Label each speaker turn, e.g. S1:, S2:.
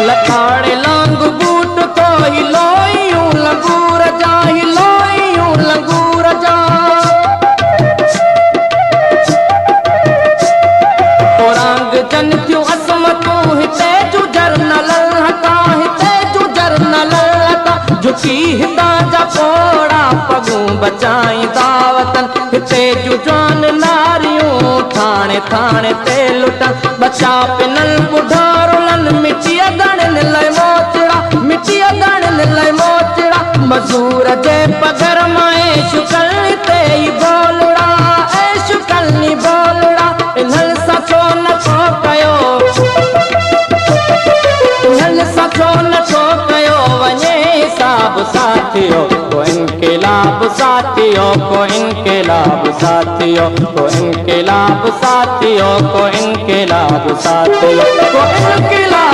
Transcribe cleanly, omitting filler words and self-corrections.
S1: लखाड़े लांग boot को हिलोयूं लंगूर जा हिलोयूं लंगूर जा रंग जन थियूं असमतूं हिते जुजर न ललहता हिते जुजर न ललहता झुकी हितां जा पोड़ा पगूं बचाईंदा वतन हिते जुजान नारियूं थाणे थाणे ते लुटन बचा पिनल बुढारुलन मिटी अगणन लय मोचड़ा मिटी अगणन लय मोचड़ा मजूर जे पगर माए शुकल ते ई बोलड़ा ए शुकलनी बोलड़ा इन्हनि सां छो नथो कयो इन्हनि सां छो नथो कयो वञे हिसाब साथियो को इनकलाब साथियो को इनकलाब साथियो को इनकलाब साथियो को इनकलाब साथियो को इनकलाब